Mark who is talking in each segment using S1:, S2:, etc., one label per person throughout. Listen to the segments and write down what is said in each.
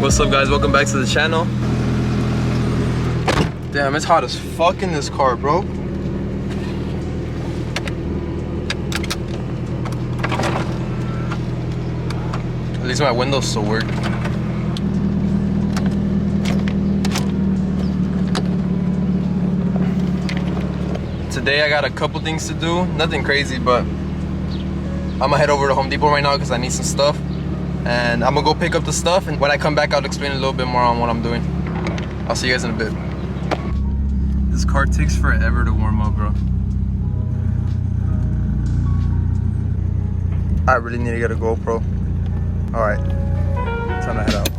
S1: What's up guys, welcome back to the channel. Damn, it's hot as fuck in this car, bro. At least my windows still work. Today I got a couple things to do, nothing crazy, but I'm gonna head over to Home Depot right now because I need some stuff. And I'm gonna go pick up the stuff, and when I come back I'll explain a little bit more on what I'm doing. I'll see you guys in a bit. This car takes forever to warm up, bro. I really need to get a GoPro. Alright, time to head out.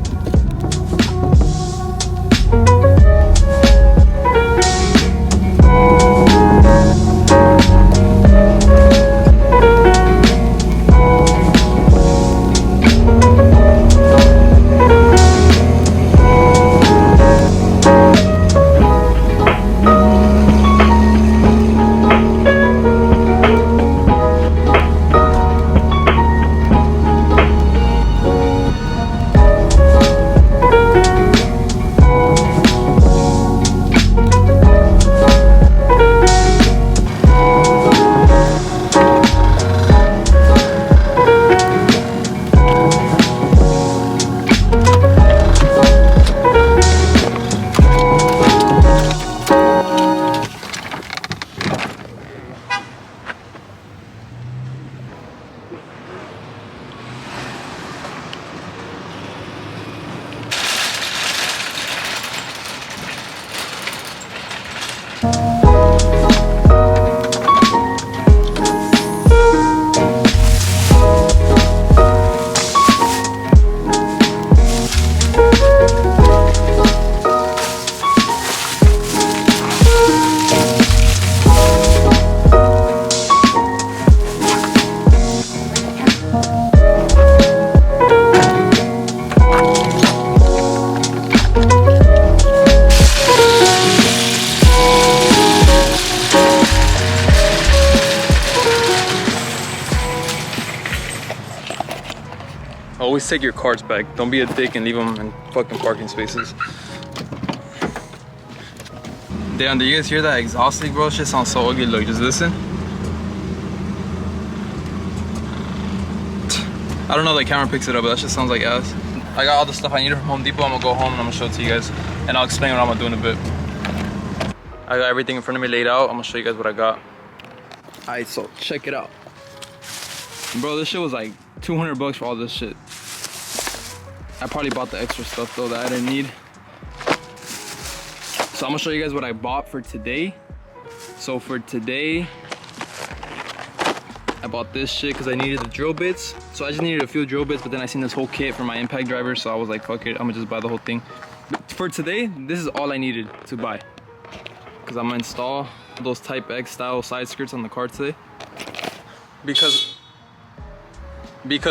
S1: Always take your carts back. Don't be a dick and leave them in fucking parking spaces. Damn, do you guys hear that exhaust leak, bro? Shit sounds so ugly. Look, just listen. I don't know if the camera picks it up, but that shit sounds like ass. I got all the stuff I needed from Home Depot. I'm gonna go home and I'm gonna show it to you guys. And I'll explain what I'm gonna do in a bit. I got everything in front of me laid out. I'm gonna show you guys what I got. Alright, so check it out. Bro, this shit was like 200 bucks for all this shit. I probably bought the extra stuff though that I didn't need. So I'm gonna show you guys what I bought for today. So for today, I bought this shit because I needed the drill bits. So I just needed a few drill bits, but then I seen this whole kit for my impact driver, so I was like, fuck it, I'm gonna just buy the whole thing. But for today, this is all I needed to buy. Because I'm gonna install those Type X style side skirts on the car today. Because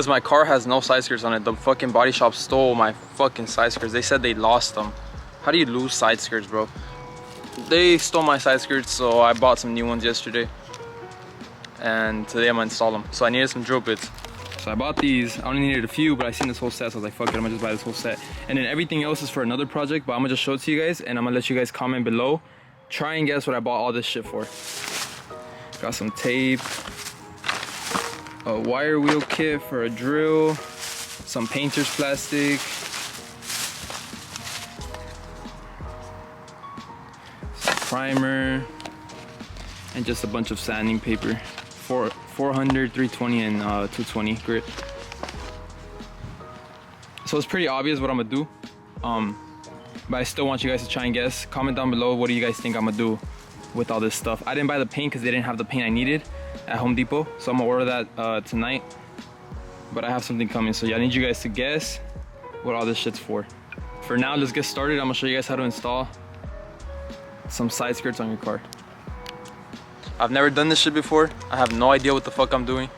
S1: my car has no side skirts on it. The fucking body shop stole my fucking side skirts. They said they lost them. How do you lose side skirts, bro? They stole my side skirts, so I bought some new ones yesterday. And today I'm gonna install them. So I needed some drill bits. So I bought these. I only needed a few, but I seen this whole set, so I was like, fuck it, I'm gonna just buy this whole set. And then everything else is for another project, but I'm gonna just show it to you guys, and I'm gonna let you guys comment below. Try and guess what I bought all this shit for. Got some tape, a wire wheel kit for a drill, some painter's plastic, some primer, and just a bunch of sanding paper. 400, 320, and 220 grit. So it's pretty obvious what I'm gonna do, but I still want you guys to try and guess. Comment down below, what do you guys think I'm gonna do with all this stuff. I didn't buy the paint because they didn't have the paint I needed at Home Depot, so I'm gonna order that tonight. But I have something coming, so yeah, I need you guys to guess what all this shit's for. For now, let's get started. I'm gonna show you guys how to install some side skirts on your car. I've never done this shit before. I have no idea what the fuck I'm doing.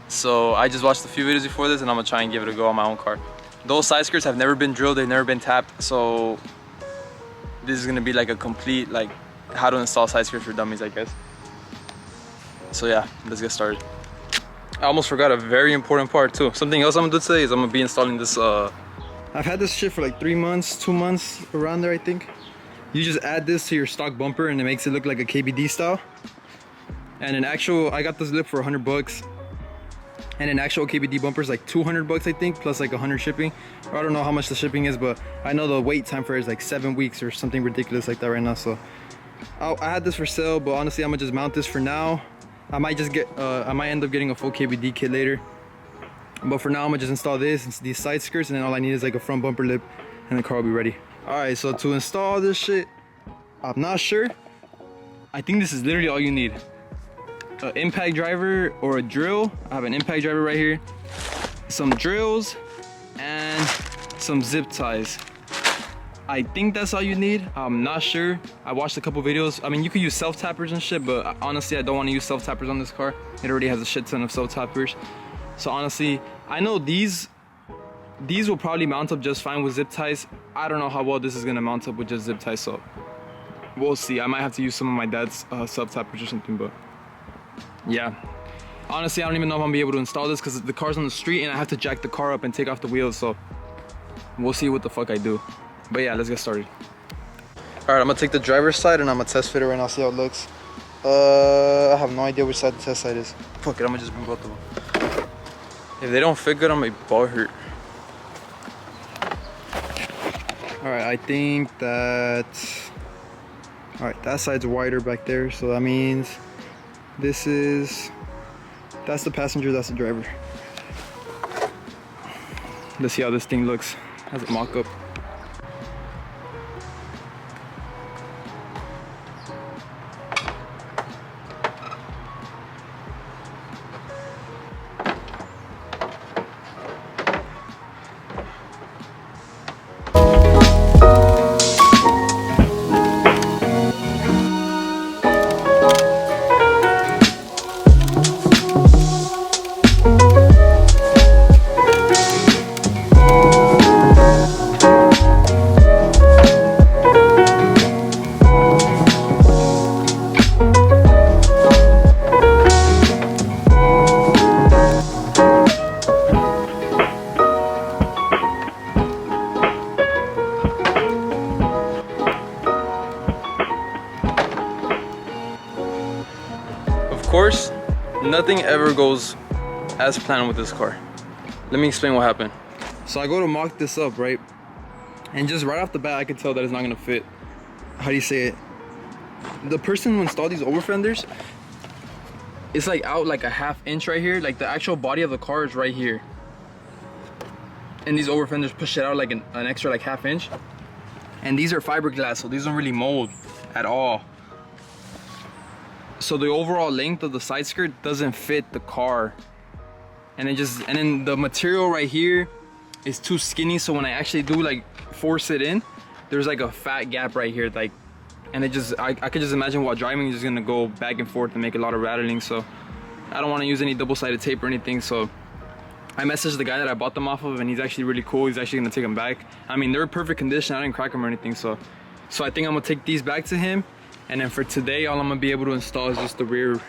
S1: So I just watched a few videos before this, and I'm gonna try and give it a go on my own car. Those side skirts have never been drilled, they've never been tapped, so this is gonna be like a complete, like, how to install side skirts for dummies, I guess. So yeah, let's get started. I almost forgot a very important part too. Something else I'm gonna do today is I'm gonna be installing this I've had this shit for like 3 months, 2 months, around there I think. You just add this to your stock bumper and it makes it look like a KBD style. And an actual, I got this lip for 100 bucks. And an actual KBD bumper is like 200 bucks I think, plus like 100 shipping. Or I don't know how much the shipping is, but I know the wait time for it is like 7 weeks or something ridiculous like that right now. So I had this for sale, but honestly I'm gonna just mount this for now. I might just get, I might end up getting a full KBD kit later. But for now I'm gonna just install this and these side skirts, and then all I need is like a front bumper lip and the car will be ready. Alright, so to install this shit, I'm not sure. I think this is literally all you need. An impact driver or a drill. I have an impact driver right here. Some drills and some zip ties. I think that's all you need. I'm not sure. I watched a couple videos. I mean, you could use self-tappers and shit, but honestly, I don't want to use self-tappers on this car. It already has a shit ton of self-tappers. So honestly, I know these will probably mount up just fine with zip ties. I don't know how well this is gonna mount up with just zip ties, so we'll see. I might have to use some of my dad's self-tappers or something, but yeah. Honestly, I don't even know if I'm gonna be able to install this because the car's on the street and I have to jack the car up and take off the wheels, so we'll see what the fuck I do. But yeah, let's get started. All right, I'm gonna take the driver's side and I'm gonna test fit it right now, see how it looks. I have no idea which side the test side is. Fuck it, I'm gonna just bring both of them. If they don't fit good, I'm gonna be ball hurt. All right, I think that, all right, that side's wider back there, so that means that's the passenger, that's the driver. Let's see how this thing looks as a mock-up. Of course, nothing ever goes as planned with this car. Let me explain what happened. So I go to mock this up, right? And just right off the bat, I could tell that it's not gonna fit. How do you say it? The person who installed these over fenders, it's like out like a ½ inch right here. Like the actual body of the car is right here. And these over fenders push it out like an extra like ½ inch. And these are fiberglass, so these don't really mold at all. So the overall length of the side skirt doesn't fit the car, and then the material right here is too skinny, so when I actually do like force it in, there's like a fat gap right here, like, and I could just imagine while driving it's just gonna go back and forth and make a lot of rattling. So I don't want to use any double-sided tape or anything, so I messaged the guy that I bought them off of, and he's actually really cool. He's actually gonna take them back. I mean, they're in perfect condition. I didn't crack them or anything, so I think I'm gonna take these back to him. And then for today, all I'm gonna be able to install is just the rear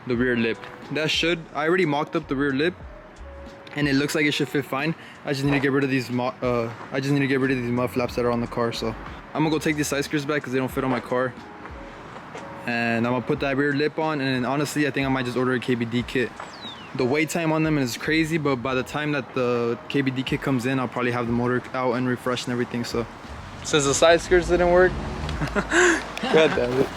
S1: lip. I already mocked up the rear lip, and it looks like it should fit fine. I just need to get rid of these mud flaps that are on the car. So I'm gonna go take these side skirts back because they don't fit on my car. And I'm gonna put that rear lip on, and then honestly, I think I might just order a KBD kit. The wait time on them is crazy, but by the time that the KBD kit comes in, I'll probably have the motor out and refreshed and everything. So since the side skirts didn't work, God damn it.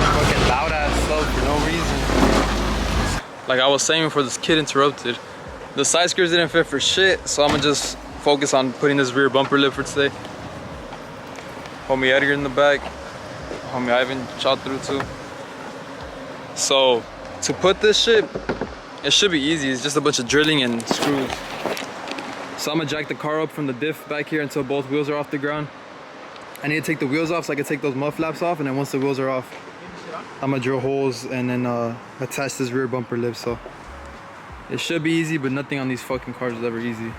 S1: Fucking loud ass slow for no reason. Like I was saying before this kid interrupted, the side skirts didn't fit for shit, so I'm gonna just focus on putting this rear bumper lip for today. Homie Edgar in the back. Homie Ivan shot through too. So to put this shit, it should be easy. It's just a bunch of drilling and screws. So I'm gonna jack the car up from the diff back here until both wheels are off the ground. I need to take the wheels off so I can take those mud flaps off, and then once the wheels are off, I'm gonna drill holes and then attach this rear bumper lip. So it should be easy, but nothing on these fucking cars is ever easy.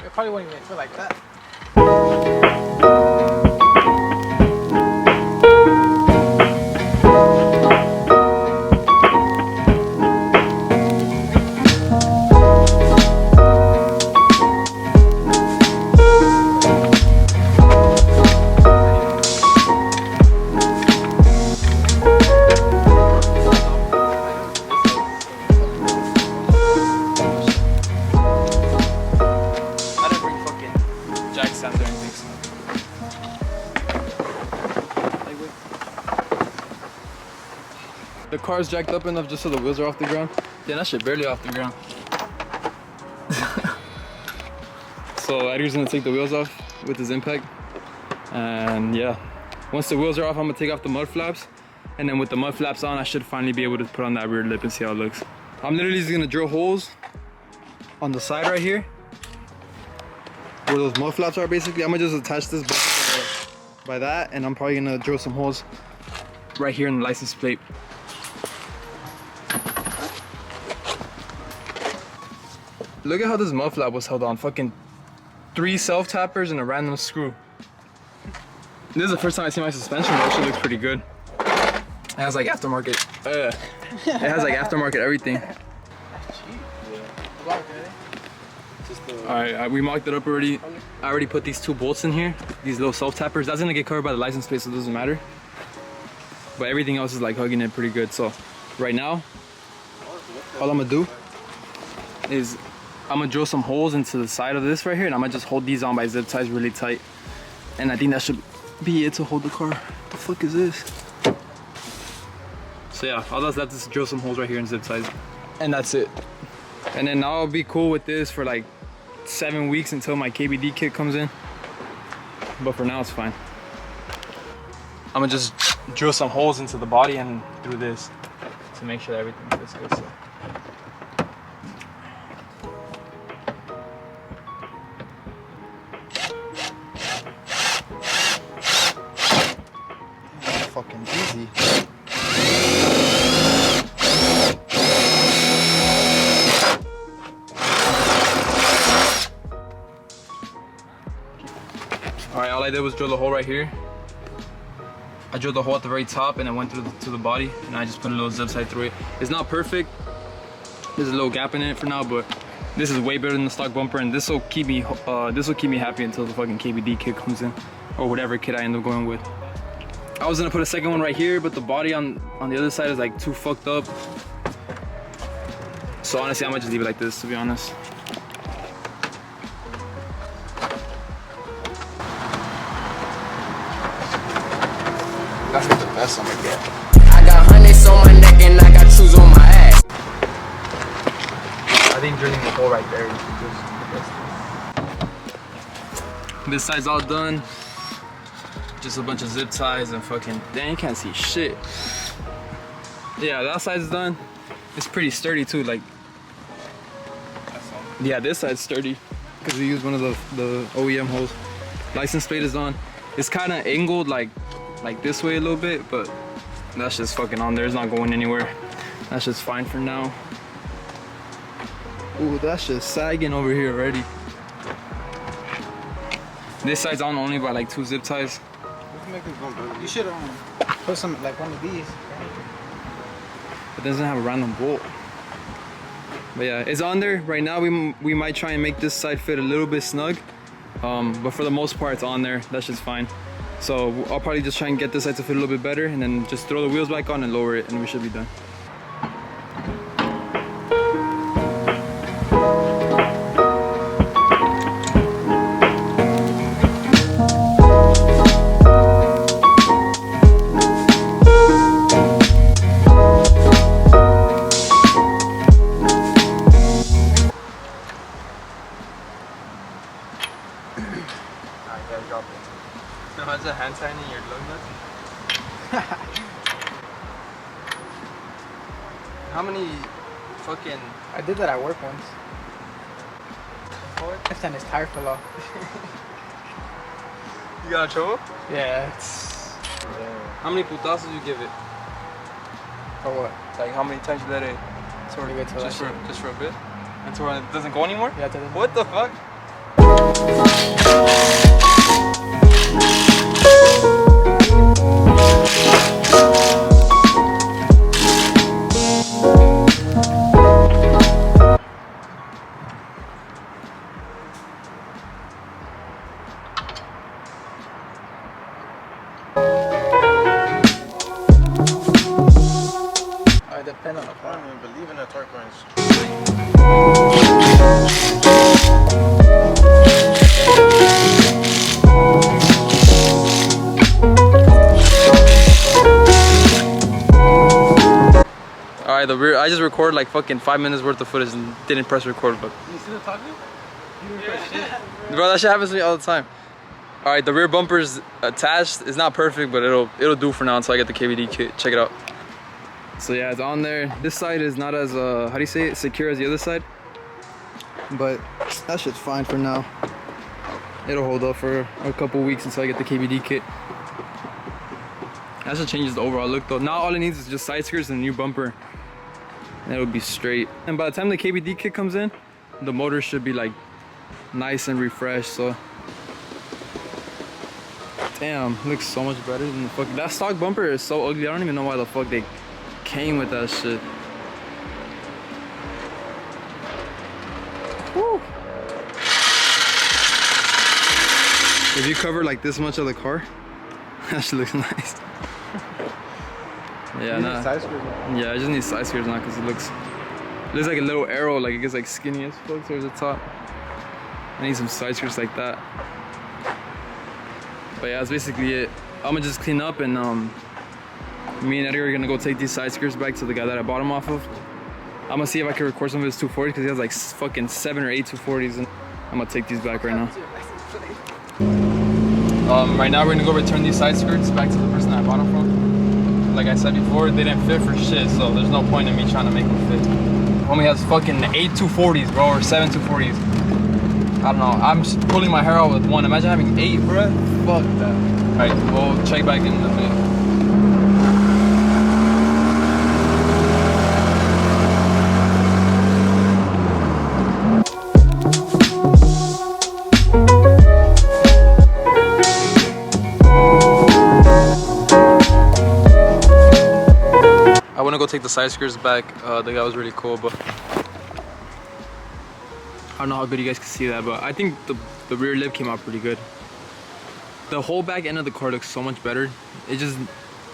S2: It probably won't even feel like that.
S1: The car's jacked up enough just so the wheels are off the ground. Yeah, that shit barely off the ground. So Edgar's gonna take the wheels off with his impact. And yeah, once the wheels are off, I'm gonna take off the mud flaps. And then with the mud flaps on, I should finally be able to put on that rear lip and see how it looks. I'm literally just gonna drill holes on the side right here, where those mud flaps are basically. I'm gonna just attach this by that, and I'm probably gonna drill some holes right here in the license plate. Look at how this mud flap was held on. Fucking 3 self-tappers and a random screw. This is the first time I see my suspension. That shit looks pretty good. It has like aftermarket. It has like aftermarket everything.
S2: That's cheap. Yeah.
S1: Alright, we mocked it up already. I already put these 2 bolts in here. These little self-tappers. That's gonna get covered by the license plate, so it doesn't matter. But everything else is like hugging it pretty good. So right now, all I'm gonna do is I'm gonna drill some holes into the side of this right here, and I'm gonna just hold these on by zip ties really tight. And I think that should be it to hold the car. What the fuck is this? So yeah, all that's left is to drill some holes right here in zip ties. And that's it. And then now I'll be cool with this for like 7 weeks until my KBD kit comes in. But for now, it's fine. I'm gonna just drill some holes into the body and through this to make sure that everything fits good. So.
S2: Fucking easy.
S1: Alright, all I did was drill a hole right here. I drilled a hole at the very top and it went through to the body, and I just put a little zip tie through it. It's not perfect. There's a little gap in it for now, but this is way better than the stock bumper, and this will keep me happy until the fucking KBD kit comes in, or whatever kit I end up going with. I was gonna put a second one right here, but the body on the other side is like too fucked up. So honestly, I might just leave it like this, to be honest.
S2: That's the best I'm gonna get.
S3: I got hundreds on my neck and I got shoes on my ass.
S1: I think drilling the hole right there is the best. This side's all done. Just a bunch of zip ties and fucking, dang, you can't see shit. Yeah, that side's done. It's pretty sturdy too, like. Yeah, this side's sturdy because we used one of the OEM holes. License plate is on. It's kind of angled like this way a little bit, but that's just fucking on there. It's not going anywhere. That's just fine for now. Ooh, that's just sagging over here already. This side's on only by like 2 zip ties.
S2: You should put some like one of these.
S1: It doesn't have a random bolt. But yeah, it's on there. Right now we might try and make this side fit a little bit snug. But for the most part it's on there. That's just fine. So I'll probably just try and get this side to fit a little bit better, and then just throw the wheels back on and lower it, and we should be done. Imagine hand tightening your lug nuts. How many fucking...
S2: I did that at work once. This time his tire fell off.
S1: You got in trouble?
S2: Yeah, it's...
S1: How many putazos you give it?
S2: For what?
S1: Like how many times you let it sort
S2: Leave it
S1: of
S2: till
S1: just
S2: that
S1: for a bit? Until it doesn't go anymore?
S2: Yeah, to the...
S1: What the fuck?
S2: I depend on the
S4: I
S2: car.
S4: don't even believe in that torque wrench.
S1: Alright, the rear, I just recorded like fucking 5 minutes worth of footage and didn't press record, but.
S2: You still talking? You didn't press shit.
S1: Bro, that shit happens to me all the time. Alright, the rear bumper's attached. It's not perfect, but it'll do for now until I get the KBD kit. Check it out. So yeah, it's on there. This side is not as, how do you say it, secure as the other side. But that shit's fine for now. It'll hold up for a couple weeks until I get the KBD kit. That just changes the overall look though. Now all it needs is just side skirts and a new bumper. And it'll be straight. And by the time the KBD kit comes in, the motor should be like nice and refreshed, so. Damn, looks so much better than the fuck. That stock bumper is so ugly. I don't even know why the fuck they came with that shit. Woo. If you cover like this much of the car, that shit looks nice. Yeah, nah. Yeah, I just need side skirts now because it looks like a little arrow, like it gets like skinny as fuck towards the top. I need some side skirts like that. But yeah, that's basically it. I'm gonna just clean up and me and Edgar are gonna go take these side skirts back to the guy that I bought them off of. I'm gonna see if I can record some of his 240s because he has like fucking 7 or 8 240s, and I'm gonna take these back right now. Right now we're gonna go return these side skirts back to the person that I bought them from. Like I said before, they didn't fit for shit, so there's no point in me trying to make them fit. Homie has fucking 8 240s, bro, or 7 240s. I don't know, I'm just pulling my hair out with one. Imagine having 8, bro. Fuck that. Alright, we'll check back in a minute. I want to go take the side skirts back. The guy was really cool, but I don't know how good you guys can see that, but I think the rear lip came out pretty good. The whole back end of the car looks so much better. It just,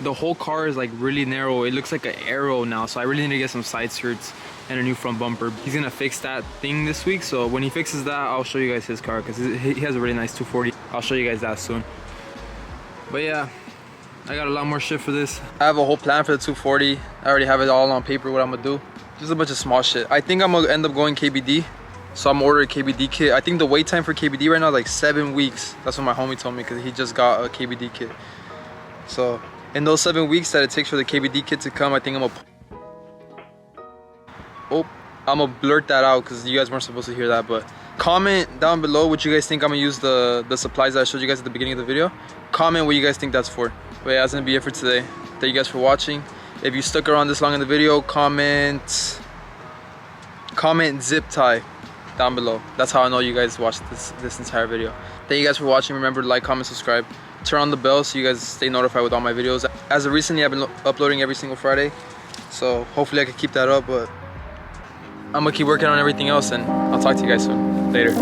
S1: the whole car is like really narrow. It looks like an arrow now, so I really need to get some side skirts and a new front bumper. He's gonna fix that thing this week, so when he fixes that, I'll show you guys his car because he has a really nice 240. I'll show you guys that soon. But yeah, I got a lot more shit for this. I have a whole plan for the 240. I already have it all on paper what I'm gonna do. Just a bunch of small shit. I think I'm gonna end up going KBD. So I'm ordering a KBD kit. I think the wait time for KBD right now is like 7 weeks. That's what my homie told me because he just got a KBD kit. So in those 7 weeks that it takes for the KBD kit to come, I think I'm gonna blurt that out because you guys weren't supposed to hear that. But comment down below what you guys think I'm gonna use the supplies that I showed you guys at the beginning of the video. Comment what you guys think that's for. But yeah, that's gonna be it for today. Thank you guys for watching. If you stuck around this long in the video, comment zip tie down below. That's how I know you guys watched this entire video. Thank you guys for watching. Remember to like, comment, subscribe, turn on the bell so you guys stay notified with all my videos. As of recently, I've been uploading every single Friday, so hopefully I can keep that up, but I'm gonna keep working on everything else, and I'll talk to you guys soon. Later.